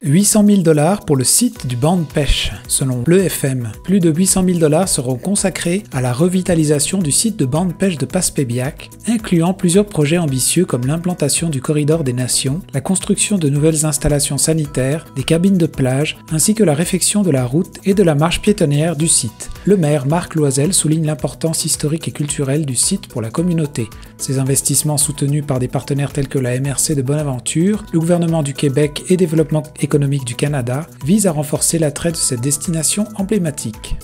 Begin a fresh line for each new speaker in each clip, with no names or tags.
800 000 $ pour le site du banc de pêche. Selon l'EFM, plus de 800 000 $ seront consacrés à la revitalisation du site de banc de pêche de Passepébiac, incluant plusieurs projets ambitieux comme l'implantation du corridor des nations, la construction de nouvelles installations sanitaires, des cabines de plage, ainsi que la réfection de la route et de la marche piétonnière du site. Le maire Marc Loisel souligne l'importance historique et culturelle du site pour la communauté. Ces investissements soutenus par des partenaires tels que la MRC de Bonaventure, le gouvernement du Québec et Développement économique du Canada visent à renforcer l'attrait de cette destination emblématique.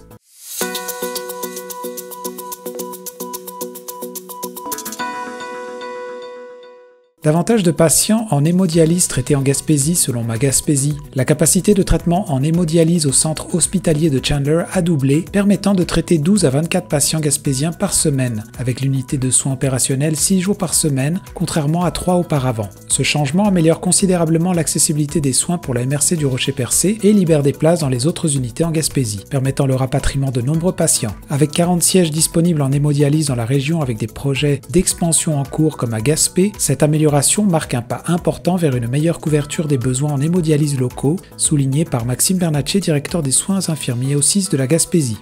Davantage de patients en hémodialyse traités en Gaspésie selon Ma Gaspésie. La capacité de traitement en hémodialyse au centre hospitalier de Chandler a doublé, permettant de traiter 12 à 24 patients gaspésiens par semaine, avec l'unité de soins opérationnels 6 jours par semaine, contrairement à 3 auparavant. Ce changement améliore considérablement l'accessibilité des soins pour la MRC du Rocher-Percé et libère des places dans les autres unités en Gaspésie, permettant le rapatriement de nombreux patients. Avec 40 sièges disponibles en hémodialyse dans la région avec des projets d'expansion en cours comme à Gaspé, cette amélioration marque un pas important vers une meilleure couverture des besoins en hémodialyse locaux, souligné par Maxime Bernatchez, directeur des soins infirmiers au CIS de la Gaspésie.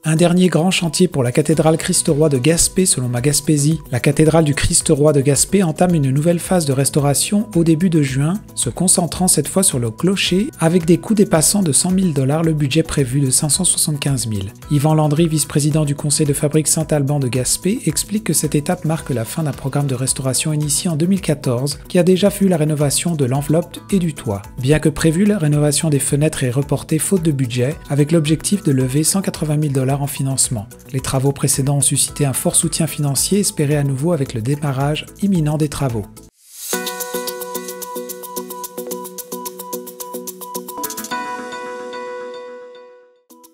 Un dernier grand chantier pour la cathédrale Christ-Roi de Gaspé selon Ma Gaspésie. La cathédrale du Christ-Roi de Gaspé entame une nouvelle phase de restauration au début de juin, se concentrant cette fois sur le clocher avec des coûts dépassant de 100 000 $, le budget prévu de 575 000. Yvan Landry, vice-président du conseil de fabrique Saint-Alban de Gaspé, explique que cette étape marque la fin d'un programme de restauration initié en 2014 qui a déjà vu la rénovation de l'enveloppe et du toit. Bien que prévu, la rénovation des fenêtres est reportée faute de budget, avec l'objectif de lever 180 000 $ en financement. Les travaux précédents ont suscité un fort soutien financier espéré à nouveau avec le démarrage imminent des travaux.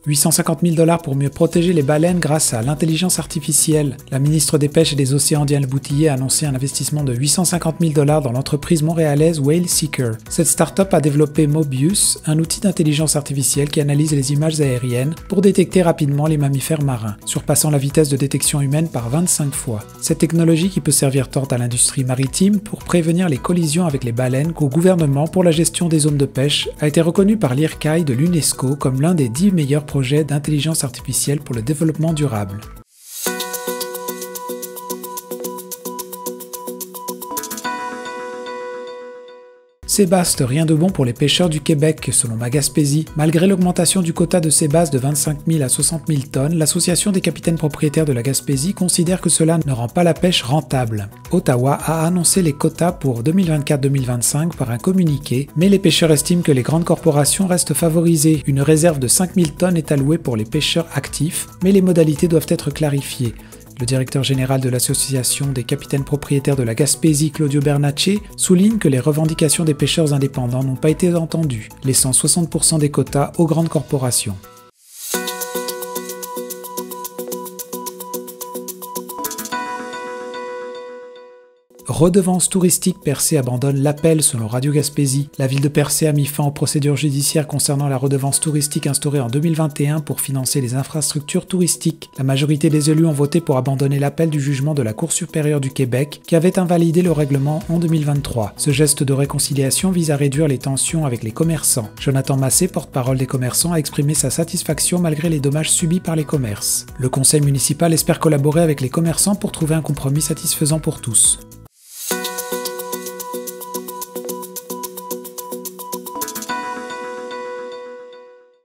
850 000 $ pour mieux protéger les baleines grâce à l'intelligence artificielle. La ministre des Pêches et des Océans Diane Boutillier a annoncé un investissement de 850 000 $ dans l'entreprise montréalaise Whale Seeker. Cette start-up a développé Mobius, un outil d'intelligence artificielle qui analyse les images aériennes pour détecter rapidement les mammifères marins, surpassant la vitesse de détection humaine par 25 fois. Cette technologie qui peut servir tant à l'industrie maritime pour prévenir les collisions avec les baleines qu'au gouvernement pour la gestion des zones de pêche a été reconnue par l'IRCAI de l'UNESCO comme l'un des 10 meilleurs projets d'intelligence artificielle pour le développement durable. Sébaste, rien de bon pour les pêcheurs du Québec, selon Ma Gaspésie. Malgré l'augmentation du quota de sébaste de 25 000 à 60 000 tonnes, l'Association des capitaines propriétaires de la Gaspésie considère que cela ne rend pas la pêche rentable. Ottawa a annoncé les quotas pour 2024-2025 par un communiqué, mais les pêcheurs estiment que les grandes corporations restent favorisées. Une réserve de 5 000 tonnes est allouée pour les pêcheurs actifs, mais les modalités doivent être clarifiées. Le directeur général de l'Association des capitaines propriétaires de la Gaspésie, Claudio Bernatchez, souligne que les revendications des pêcheurs indépendants n'ont pas été entendues, laissant 60% des quotas aux grandes corporations. Redevance touristique, Percé abandonne l'appel selon Radio Gaspésie. La ville de Percé a mis fin aux procédures judiciaires concernant la redevance touristique instaurée en 2021 pour financer les infrastructures touristiques. La majorité des élus ont voté pour abandonner l'appel du jugement de la Cour supérieure du Québec qui avait invalidé le règlement en 2023. Ce geste de réconciliation vise à réduire les tensions avec les commerçants. Jonathan Massé, porte-parole des commerçants, a exprimé sa satisfaction malgré les dommages subis par les commerces. Le conseil municipal espère collaborer avec les commerçants pour trouver un compromis satisfaisant pour tous.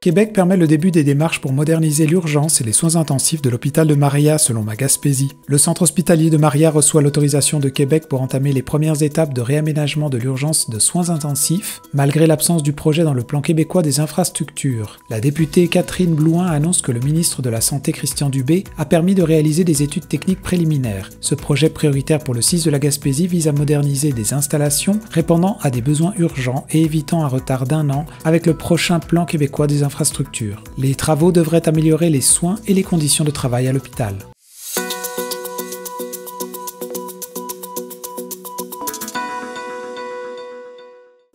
Québec permet le début des démarches pour moderniser l'urgence et les soins intensifs de l'hôpital de Maria, selon Ma Gaspésie. Le centre hospitalier de Maria reçoit l'autorisation de Québec pour entamer les premières étapes de réaménagement de l'urgence de soins intensifs, malgré l'absence du projet dans le plan québécois des infrastructures. La députée Catherine Blouin annonce que le ministre de la Santé Christian Dubé a permis de réaliser des études techniques préliminaires. Ce projet prioritaire pour le CIS de la Gaspésie vise à moderniser des installations répondant à des besoins urgents et évitant un retard d'1 an avec le prochain plan québécois des infrastructures. Les travaux devraient améliorer les soins et les conditions de travail à l'hôpital.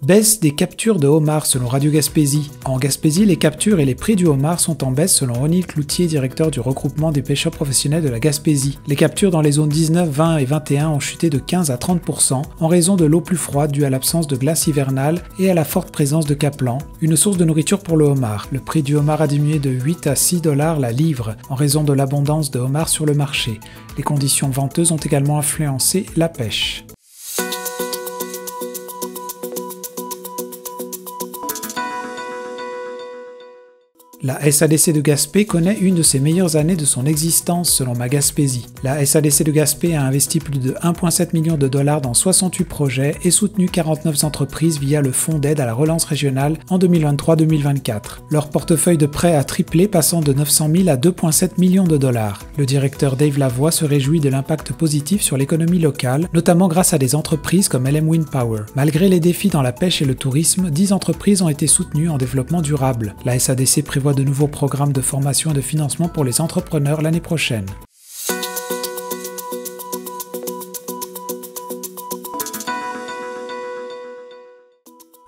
Baisse des captures de homards selon Radio Gaspésie. En Gaspésie, les captures et les prix du homard sont en baisse selon Ronnie Cloutier, directeur du regroupement des pêcheurs professionnels de la Gaspésie. Les captures dans les zones 19, 20 et 21 ont chuté de 15 à 30% en raison de l'eau plus froide due à l'absence de glace hivernale et à la forte présence de capelans, une source de nourriture pour le homard. Le prix du homard a diminué de 8 à 6 $ la livre en raison de l'abondance de homards sur le marché. Les conditions venteuses ont également influencé la pêche. La SADC de Gaspé connaît une de ses meilleures années de son existence selon Ma Gaspésie. La SADC de Gaspé a investi plus de 1,7 million de dollars dans 68 projets et soutenu 49 entreprises via le fonds d'aide à la relance régionale en 2023-2024. Leur portefeuille de prêts a triplé, passant de 900 000 à 2,7 millions de dollars. Le directeur Dave Lavoie se réjouit de l'impact positif sur l'économie locale, notamment grâce à des entreprises comme LM Wind Power. Malgré les défis dans la pêche et le tourisme, 10 entreprises ont été soutenues en développement durable. La SADC prévoit de nouveaux programmes de formation et de financement pour les entrepreneurs l'année prochaine.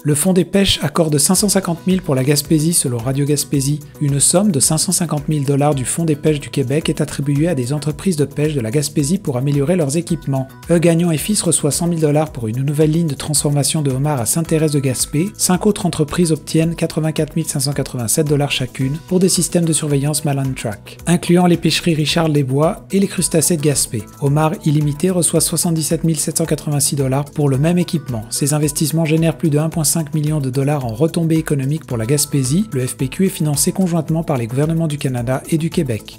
Le Fonds des pêches accorde 550 000 pour la Gaspésie selon Radio Gaspésie. Une somme de 550 000 $ du Fonds des pêches du Québec est attribuée à des entreprises de pêche de la Gaspésie pour améliorer leurs équipements. Gagnon et Fils reçoit 100 000 $ pour une nouvelle ligne de transformation de homard à Sainte-Thérèse de Gaspé. 5 autres entreprises obtiennent 84 587 $ chacune pour des systèmes de surveillance Malan Track, incluant les pêcheries Richard Lesbois et les crustacés de Gaspé. Homard Illimité reçoit 77 786 $ pour le même équipement. Ces investissements génèrent plus de 1,5 millions de dollars en retombées économiques pour la Gaspésie. Le FPQ est financé conjointement par les gouvernements du Canada et du Québec.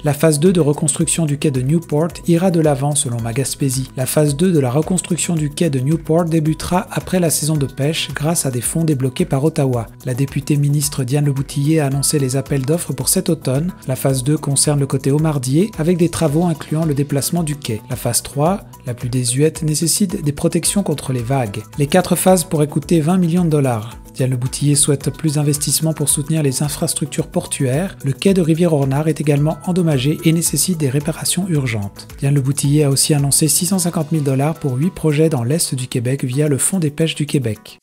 La phase 2 de reconstruction du quai de Newport ira de l'avant selon Ma Gaspésie. La phase 2 de la reconstruction du quai de Newport débutera après la saison de pêche grâce à des fonds débloqués par Ottawa. La députée ministre Diane Leboutillier a annoncé les appels d'offres pour cet automne. La phase 2 concerne le côté homardier avec des travaux incluant le déplacement du quai. La phase 3, la plus désuète, nécessite des protections contre les vagues. Les 4 phases pourraient coûter 20 millions de dollars. Diane Leboutillier souhaite plus d'investissements pour soutenir les infrastructures portuaires. Le quai de Rivière-Ornard est également endommagé et nécessite des réparations urgentes. Diane Leboutillier a aussi annoncé 650 000 $ pour 8 projets dans l'est du Québec via le Fonds des pêches du Québec.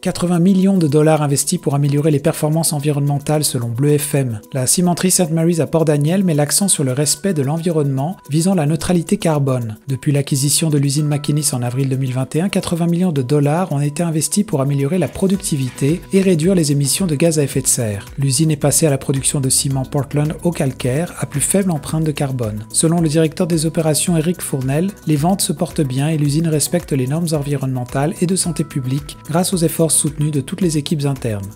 80 millions de dollars investis pour améliorer les performances environnementales selon Bleu FM. La cimenterie St. Mary's à Port-Daniel met l'accent sur le respect de l'environnement visant la neutralité carbone. Depuis l'acquisition de l'usine McInnis en avril 2021, 80 millions de dollars ont été investis pour améliorer la productivité et réduire les émissions de gaz à effet de serre. L'usine est passée à la production de ciment Portland au calcaire à plus faible empreinte de carbone. Selon le directeur des opérations Éric Fournel, les ventes se portent bien et l'usine respecte les normes environnementales et de santé publique grâce aux efforts soutenus de toutes les équipes internes.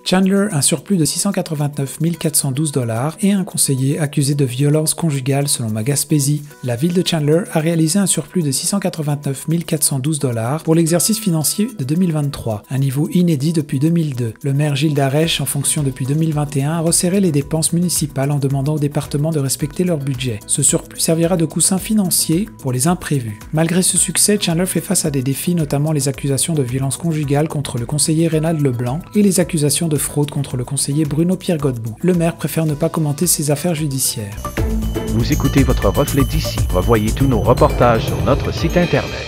Chandler, un surplus de 689 412 $ et un conseiller accusé de violence conjugale selon Ma Gaspésie. La ville de Chandler a réalisé un surplus de 689 412 $ pour l'exercice financier de 2023, un niveau inédit depuis 2002. Le maire Gilles Darèche, en fonction depuis 2021, a resserré les dépenses municipales en demandant au département de respecter leur budget. Ce surplus servira de coussin financier pour les imprévus. Malgré ce succès, Chandler fait face à des défis, notamment les accusations de violence conjugale contre le conseiller Reynald Leblanc et les accusations de fraude contre le conseiller Bruno Pierre Godbout. Le maire préfère ne pas commenter ses affaires judiciaires.
Vous écoutez votre reflet d'ici. Revoyez tous nos reportages sur notre site internet.